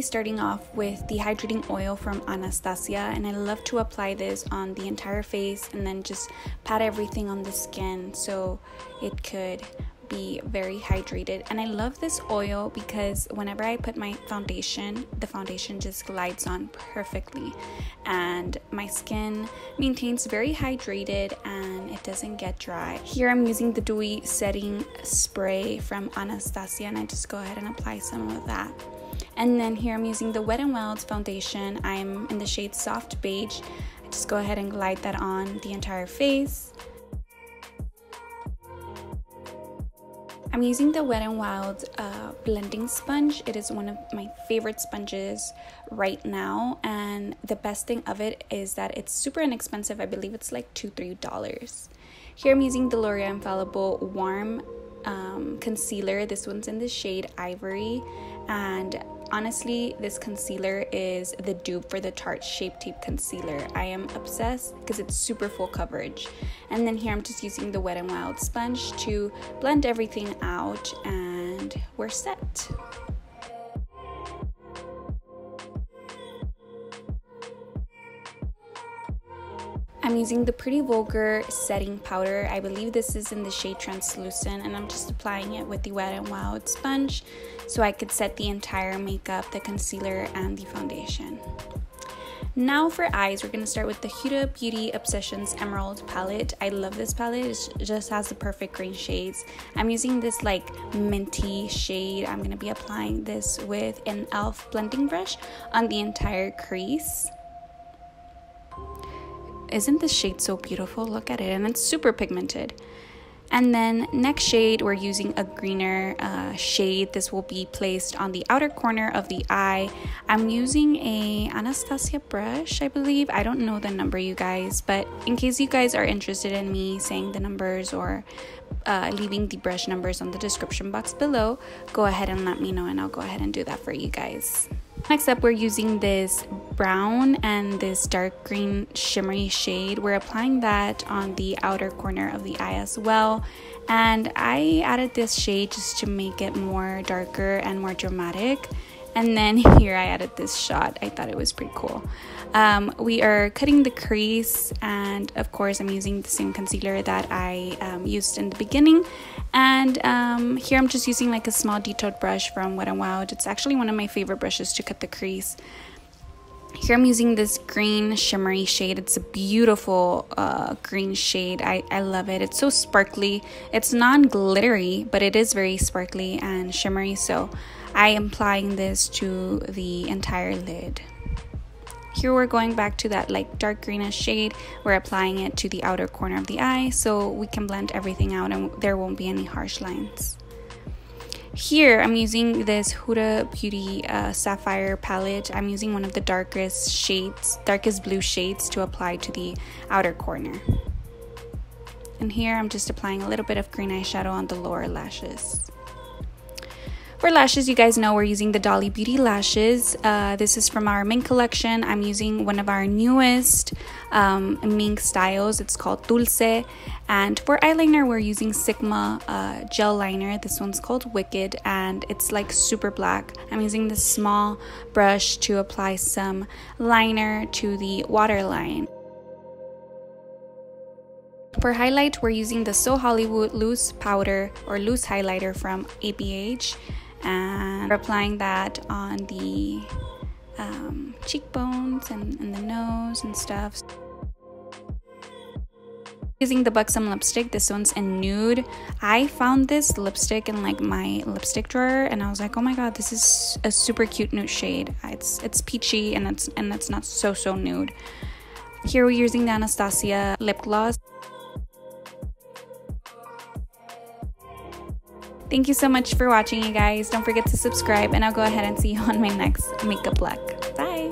starting off with the hydrating oil from Anastasia, and I love to apply this on the entire face and then just pat everything on the skin so it could be very hydrated. And I love this oil because whenever I put my foundation, the foundation just glides on perfectly and my skin maintains very hydrated and it doesn't get dry. Here I'm using the dewy setting spray from Anastasia, and I just go ahead and apply some of that. And then here I'm using the Wet n Wild's foundation. I'm in the shade Soft Beige. I just go ahead and glide that on the entire face. I'm using the Wet n Wild blending sponge. It is one of my favorite sponges right now, and the best thing of it is that it's super inexpensive. I believe it's like $2-3. Here I'm using the L'Oreal Infallible Warm concealer. This one's in the shade Ivory, and honestly this concealer is the dupe for the Tarte Shape Tape concealer. I am obsessed because it's super full coverage. And then here I'm just using the Wet n Wild sponge to blend everything out, and we're set. I'm using the Pretty Vulgar setting powder. I believe this is in the shade Translucent, and I'm just applying it with the Wet n Wild sponge so I could set the entire makeup, the concealer, and the foundation. Now for eyes, we're going to start with the Huda Beauty Obsessions Emerald palette. I love this palette. It just has the perfect green shades. I'm using this like minty shade. I'm going to be applying this with an e.l.f. blending brush on the entire crease. Isn't this shade so beautiful? Look at it, and it's super pigmented. And then next shade, we're using a greener shade. This will be placed on the outer corner of the eye. I'm using a Anastasia brush, I believe. I don't know the number, you guys, but in case you guys are interested in me saying the numbers or leaving the brush numbers on the description box below, go ahead and let me know, and I'll go ahead and do that for you guys. Next up, we're using this brown and this dark green shimmery shade. We're applying that on the outer corner of the eye as well. And I added this shade just to make it more darker and more dramatic. And then here I added this shot. I thought it was pretty cool. We are cutting the crease, and of course I'm using the same concealer that I used in the beginning. And here I'm just using like a small detailed brush from Wet n Wild. It's actually one of my favorite brushes to cut the crease. Here I'm using this green shimmery shade. It's a beautiful green shade. I love it. It's so sparkly. It's non-glittery, but it is very sparkly and shimmery. So I am applying this to the entire lid. Here we're going back to that like dark greenish shade. We're applying it to the outer corner of the eye so we can blend everything out and there won't be any harsh lines. Here I'm using this Huda Beauty Sapphire palette. I'm using one of the darkest blue shades to apply to the outer corner. And here I'm just applying a little bit of green eyeshadow on the lower lashes. For lashes, you guys know we're using the Dolly Beauty lashes. This is from our Mink collection. I'm using one of our newest Mink styles. It's called Dulce. And for eyeliner, we're using Sigma gel liner. This one's called Wicked, and it's like super black. I'm using this small brush to apply some liner to the waterline. For highlight, we're using the So Hollywood loose powder or loose highlighter from ABH, and we're applying that on the cheekbones and the nose and stuff. Using the Buxom lipstick. This one's in Nude. I found this lipstick in like my lipstick drawer, and I was like, oh my god, this is a super cute nude shade. It's peachy, and it's not so nude. Here we're using the Anastasia lip gloss. Thank you so much for watching, you guys. Don't forget to subscribe, and I'll go ahead and see you on my next makeup look. Bye!